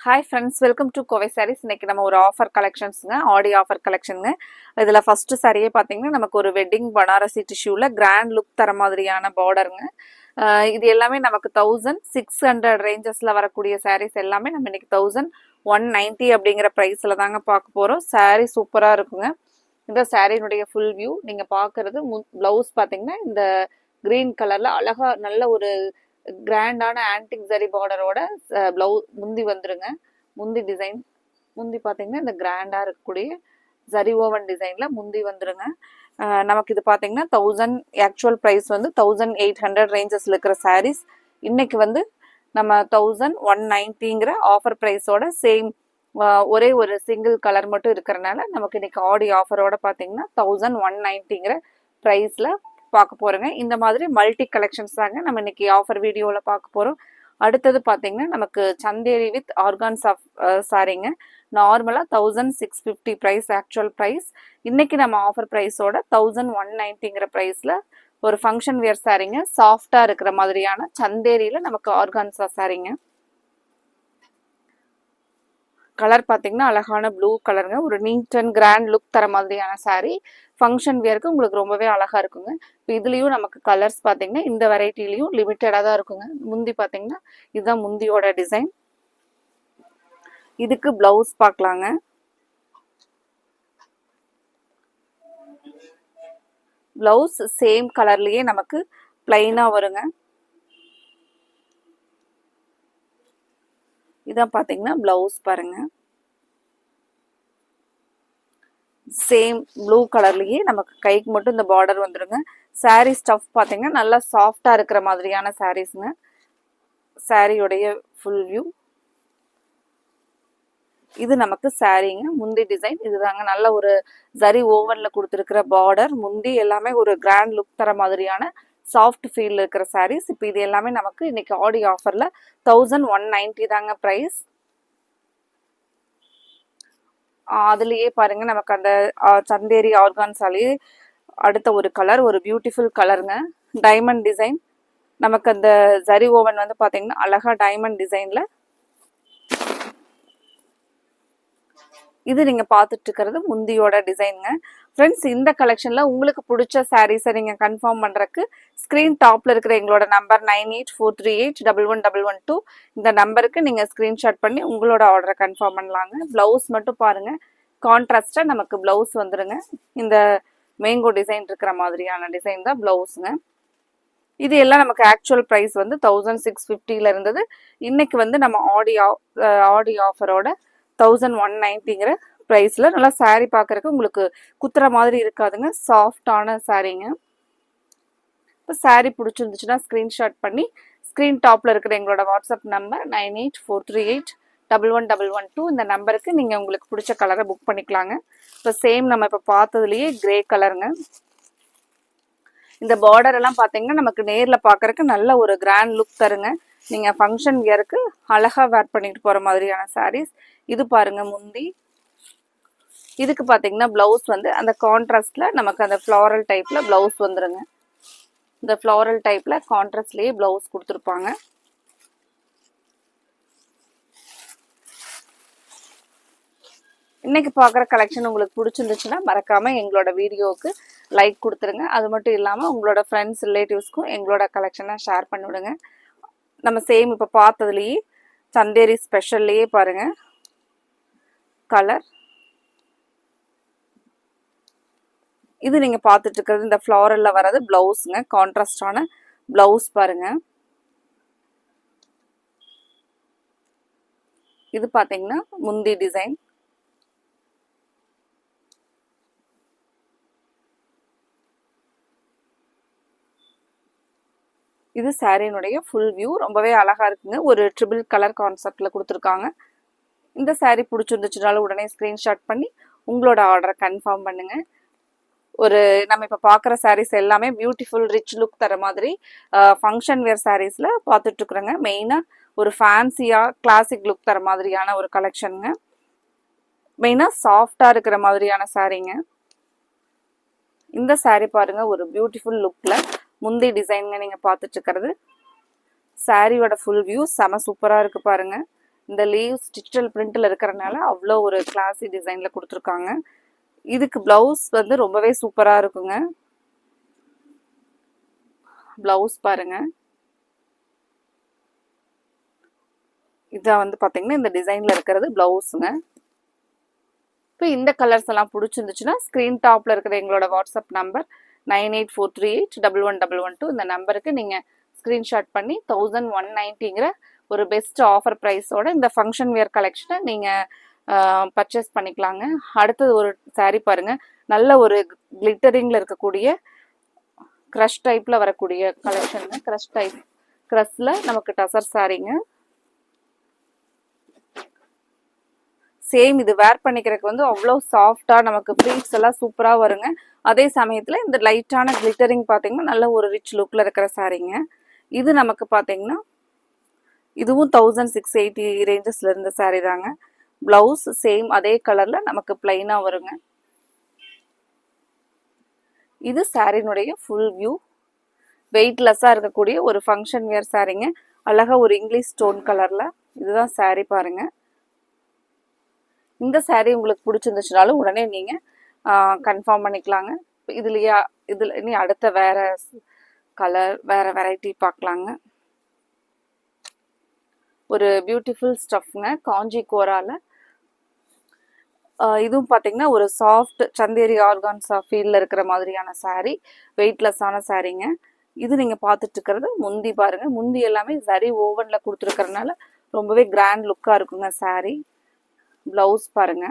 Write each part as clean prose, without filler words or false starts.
Hi friends, welcome to Kovai sarees. இன்னைக்கு நம்ம ஒரு ஆஃபர் கலெக்ஷன்ஸுங்க, ஆடி ஆஃபர் கலெக்ஷனுங்க. இதில் ஃபஸ்ட்டு சாரியே பார்த்தீங்கன்னா நமக்கு ஒரு வெட்டிங் பனாரசி டிஷ்யூவில் கிராண்ட் லுக் தர மாதிரியான பார்டருங்க. இது எல்லாமே நமக்கு 1600 ரேஞ்சஸில் வரக்கூடிய சாரீஸ் எல்லாமே நம்ம இன்னைக்கு 1190 அப்படிங்கிற ப்ரைஸில் தாங்க பார்க்க போகிறோம். சாரீ சூப்பராக இருக்குங்க. இந்த சாரீனுடைய ஃபுல் வியூ நீங்கள் பார்க்குறது. ப்ளவுஸ் பார்த்தீங்கன்னா இந்த க்ரீன் கலரில் அழகாக நல்ல ஒரு கிராண்டான ஆன்டிக் ஜரி பார்டரோட ப்ளவுஸ் முந்தி வந்துருங்க. முந்தி டிசைன் முந்தி பார்த்தீங்கன்னா இந்த கிராண்டாக இருக்கக்கூடிய ஜரி ஓவன் டிசைனில் முந்தி வந்துருங்க. நமக்கு இது பார்த்தீங்கன்னா 1000 ஆக்சுவல் ப்ரைஸ் வந்து 1800 ரேஞ்சஸில் இருக்கிற சாரீஸ் இன்னைக்கு வந்து நம்ம 1190ங்கிற ஆஃபர் ப்ரைஸோட சேம் ஒரே ஒரு சிங்கிள் கலர் மட்டும் இருக்கிறனால நமக்கு இன்னைக்கு ஆடி ஆஃபரோட பார்த்தீங்கன்னா 1190ங்கிற ப்ரைஸில் பார்க்க போகிறோங்க. இந்த மாதிரி மல்டி கலெக்ஷன்ஸ் தாங்க நம்ம இன்னைக்கு ஆஃபர் வீடியோவில் பார்க்க போகிறோம். அடுத்தது பார்த்தீங்கன்னா நமக்கு சந்தேரி வித் ஆர்கான்ஸ் ஆஃப் சாரிங்க. நார்மலாக 1650 ப்ரைஸ் ஆக்சுவல் ப்ரைஸ். இன்னைக்கு நம்ம ஆஃபர் ப்ரைஸோட 1190ங்கிற ப்ரைஸில் ஒரு ஃபங்க்ஷன் வியர் சாரிங்க. சாஃப்டாக இருக்கிற மாதிரியான சந்தேரியில் நமக்கு ஆர்கான்ஸா சாரிங்க. கலர் பார்த்தீங்கன்னா அழகான ப்ளூ கலருங்க. ஒரு நீட் அண்ட் கிராண்ட் லுக் தர மாதிரியான சாரீ. ஃபங்க்ஷன் வியருக்கு உங்களுக்கு ரொம்பவே அழகாக இருக்குங்க. இப்போ இதுலேயும் நமக்கு கலர்ஸ் பார்த்தீங்கன்னா இந்த வெரைட்டிலையும் லிமிட்டடாக தான் இருக்குங்க. முந்தி பார்த்தீங்கன்னா இதுதான் முந்தியோட டிசைன். இதுக்கு ப்ளவுஸ் பார்க்கலாங்க. ப்ளவுஸ் சேம் கலர்லேயே நமக்கு பிளைனாக வருங்க. இதான் பார்த்தீங்கன்னா ப்ளவுஸ் பாருங்க. சேம் ப்ளூ கலர்லேயே நமக்கு கைக்கு மட்டும் இந்த பார்டர் வந்துடுங்க. சாரீ ஸ்டஃப் பார்த்தீங்கன்னா நல்லா சாஃப்டாக இருக்கிற மாதிரியான சாரீஸுங்க. சாரியோடைய ஃபுல் வியூ இது நமக்கு சாரீங்க. முந்தி டிசைன் இதுதாங்க. நல்ல ஒரு ஜரி ஓவனில் கொடுத்துருக்கிற பார்டர். முந்தி எல்லாமே ஒரு கிராண்ட் லுக் தர மாதிரியான சாஃப்ட் ஃபீல் இருக்கிற சாரீஸ். இப்போ இது எல்லாமே நமக்கு இன்னைக்கு ஆடி ஆஃபரில் 1190 தாங்க ப்ரைஸ். அதுலேயே பாருங்க நமக்கு அந்த சந்தேரி ஆர்கான்ஸாலேயே அடுத்த ஒரு கலர், ஒரு பியூட்டிஃபுல் கலருங்க. Diamond design. நமக்கு அந்த ஜரி ஓவன் வந்து பார்த்தீங்கன்னா அழகா டைமண்ட் டிசைனில். இது நீங்கள் பார்த்துட்டு இருக்கிறது முந்தியோட டிசைனுங்க. ஃப்ரெண்ட்ஸ், இந்த கலெக்ஷனில் உங்களுக்கு பிடிச்ச சாரீஸை நீங்கள் கன்ஃபார்ம் பண்ணுறக்கு ஸ்க்ரீன் டாப்பில் இருக்கிற எங்களோட நம்பர் 9843811112 இந்த நம்பருக்கு நீங்கள் ஸ்க்ரீன்ஷாட் பண்ணி உங்களோட ஆர்டரை கன்ஃபார்ம் பண்ணலாங்க. ப்ளவுஸ் மட்டும் பாருங்கள், கான்ட்ராஸ்டாக நமக்கு ப்ளவுஸ் வந்துடுங்க. இந்த மேங்கோ டிசைன் இருக்கிற மாதிரியான டிசைன் தான் ப்ளவுஸுங்க. இது எல்லாம் நமக்கு ஆக்சுவல் ப்ரைஸ் வந்து 1650 இருந்தது. இன்னைக்கு வந்து நம்ம ஆடி ஆஃபரோட 1190ங்கிற ப்ரைஸில் நல்லா சாரீ பார்க்குறக்கு உங்களுக்கு குத்துற மாதிரி இருக்காதுங்க. சாஃப்டான சாரீங்க. இப்போ சாரீ பிடிச்சிருந்துச்சுன்னா ஸ்க்ரீன்ஷாட் பண்ணி ஸ்க்ரீன் டாப்பில் இருக்கிற எங்களோட வாட்ஸ்அப் நம்பர் 9843811112 இந்த நம்பருக்கு நீங்கள் உங்களுக்கு பிடிச்ச கலரை புக் பண்ணிக்கலாங்க. இப்போ சேம் நம்ம இப்போ பார்த்ததுலேயே கிரே கலருங்க. இந்த பார்டர் எல்லாம் பார்த்தீங்கன்னா நமக்கு நேரில் பார்க்குறக்கு நல்ல ஒரு கிராண்ட் லுக் தருங்க. நீங்கள் ஃபங்க்ஷன் வியருக்கு அழகாக வேர் பண்ணிட்டு போகிற மாதிரியான சாரீஸ். இது பாருங்க முந்தி. இதுக்கு பார்த்தீங்கன்னா ப்ளவுஸ் வந்து அந்த கான்ட்ராஸ்டில் நமக்கு அந்த ஃப்ளாரல் டைப்பில் ப்ளவுஸ் வந்துடுங்க. இந்த ஃப்ளாரல் டைப்பில் கான்ட்ராஸ்ட்லேயே ப்ளவுஸ் கொடுத்துருப்பாங்க. இன்னைக்கு பார்க்குற கலெக்ஷன் உங்களுக்கு பிடிச்சிருந்துச்சுன்னா மறக்காமல் எங்களோட வீடியோவுக்கு லைக் கொடுத்துருங்க. அது மட்டும் இல்லாமல் உங்களோட ஃப்ரெண்ட்ஸ் ரிலேட்டிவ்ஸ்க்கும் எங்களோட கலெக்ஷனை ஷேர் பண்ணிவிடுங்க. நம்ம சேம் இப்போ பார்த்ததுலேயே சந்தேரி ஸ்பெஷல்லையே பாருங்கள் கலர். இது நீங்கள் பார்த்துட்டு இருக்கிறது இந்த ஃப்ளாரலில் வர்றது ப்ளவுஸுங்க. கான்ட்ராஸ்டான ப்ளவுஸ் பாருங்க. இது பார்த்தீங்கன்னா முந்தி டிசைன். இது சாரியினுடைய ஃபுல் வியூ. ரொம்பவே அழகாக இருக்குங்க. ஒரு ட்ரிபிள் கலர் கான்செப்டில் கொடுத்துருக்காங்க. இந்த சாரீ பிடிச்சிருந்துச்சுனாலும் உடனே ஸ்க்ரீன்ஷாட் பண்ணி உங்களோட ஆர்டரை கன்ஃபார்ம் பண்ணுங்கள். நம்ம இப்போ பார்க்குற சாரீஸ் எல்லாமே பியூட்டிஃபுல் ரிச் லுக் தர மாதிரி ஃபங்க்ஷன் வேர் சாரீஸில் பார்த்துட்ருக்குறோங்க. மெயினாக ஒரு ஃபேன்சியாக கிளாசிக் லுக் தர மாதிரியான ஒரு கலெக்ஷனுங்க. மெயினாக சாஃப்டாக இருக்கிற மாதிரியான சாரீங்க. இந்த சாரீ பாருங்கள், ஒரு பியூட்டிஃபுல் லுக்கில் முந்தி டிசைனுங்க நீங்கள் பார்த்துட்ருக்கிறது. சாரியோட ஃபுல் வியூ செம சூப்பராக இருக்குது பாருங்கள். இந்த லீவ்ஸ் டிஜிட்டல் பிரிண்ட்ல இருக்கிறனால அவ்வளோ ஒரு கிளாஸி டிசைன்ல கொடுத்துருக்காங்க. இதுக்கு பிளவுஸ் வந்து ரொம்பவே சூப்பரா இருக்குங்க. பிளவுஸ் பாருங்க. இதான் வந்து பாத்தீங்கன்னா இந்த டிசைன்ல இருக்கிறது பிளவுஸுங்க. இப்போ இந்த கலர்ஸ் எல்லாம் பிடிச்சிருந்துச்சுன்னா ஸ்க்ரீன் டாப்ல இருக்கிற எங்களோட வாட்ஸ்அப் நம்பர் 9843811112 இந்த நம்பருக்கு நீங்க ஸ்க்ரீன்ஷாட் பண்ணி 1190ங்கிற ஒரு பெஸ்ட் ஆஃபர் ப்ரைஸோட இந்த ஃபங்க்ஷன் வியர் கலெக்ஷனை நீங்க பர்ச்சேஸ் பண்ணிக்கலாங்க. அடுத்தது ஒரு saree பாருங்க. நல்ல ஒரு கிளிட்டரிங்ல இருக்கக்கூடிய க்ரஷ் டைப்ல வரக்கூடிய கலெக்ஷன். க்ரஷ் டைப் க்ரஷ்ல நமக்கு டசர் சாரீங்க. சேம் இது வேர் பண்ணிக்கிறதுக்கு வந்து அவ்வளோ சாஃப்டா நமக்கு ப்ளீட்ஸ் எல்லாம் சூப்பரா வருங்க. அதே சமயத்துல இந்த லைட்டான கிளிட்டரிங் பாத்தீங்கன்னா நல்ல ஒரு ரிச் லுக்ல இருக்கிற சாரீங்க. இது நமக்கு பாத்தீங்கன்னா இதுவும் 1680 ரேஞ்சஸ்ல இருந்த சாரீ தாங்க. பிளவுஸ் சேம் அதே கலர்ல நமக்கு பிளைனா வருங்க. இது சாரீனுடைய ஃபுல் வியூ. வெயிட்லெஸ்ஸா இருக்கக்கூடிய ஒரு ஃபங்க்ஷன் வியர் சாரீங்க. அழகா ஒரு இங்கிலீஷ் ஸ்டோன் கலர்ல. இதுதான் சாரீ பாருங்க. இந்த சாரீ உங்களுக்கு பிடிச்சிருந்துச்சுனாலும் உடனே நீங்க கன்ஃபார்ம் பண்ணிக்கலாங்க. இதுலயா இதுல இனி அடுத்த வேற கலர் வேற வெரைட்டி பார்க்கலாங்க. ஒரு பியூட்டிஃபுல் ஸ்டஃப்ங்க காஞ்சி கோரால. இதுவும் பார்த்தீங்கன்னா ஒரு சாஃப்ட் சந்தேரி ஆர்கான்ஸா ஃபீல்ல இருக்கிற மாதிரியான சாரீ. வெயிட்லெஸ்ஸான சாரீங்க. இது நீங்க பார்த்துட்டு இருக்கிறது முந்தி பாருங்க. முந்தி எல்லாமே சரி ஓவன்ல கொடுத்துருக்கறனால ரொம்பவே கிராண்ட் லுக்கா இருக்குங்க சாரீ. பிளவுஸ் பாருங்க.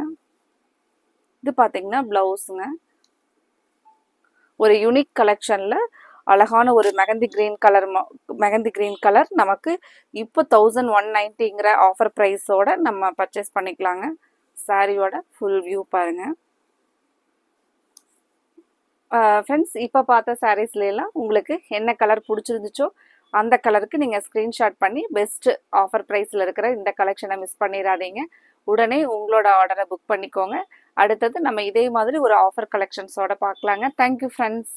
இது பார்த்தீங்கன்னா பிளவுஸுங்க. ஒரு யூனிக் கலெக்ஷன்ல அழகான ஒரு மெகந்தி கிரீன் கலர் நமக்கு இப்போ 1190ங்கிற ஆஃபர் ப்ரைஸோட நம்ம பர்ச்சேஸ் பண்ணிக்கலாங்க. சாரியோட ஃபுல் வியூ பாருங்க. ஃப்ரெண்ட்ஸ் இப்போ பார்த்த சாரீஸ்லாம் உங்களுக்கு என்ன கலர் பிடிச்சிருந்துச்சோ அந்த கலருக்கு நீங்கள் ஸ்க்ரீன்ஷாட் பண்ணி பெஸ்ட் ஆஃபர் ப்ரைஸில் இருக்கிற இந்த கலெக்ஷனை மிஸ் பண்ணிடாதீங்க. உடனே உங்களோட ஆர்டரை புக் பண்ணிக்கோங்க. அடுத்தது நம்ம இதே மாதிரி ஒரு ஆஃபர் கலெக்ஷன்ஸோட பார்க்கலாங்க. Thank you friends.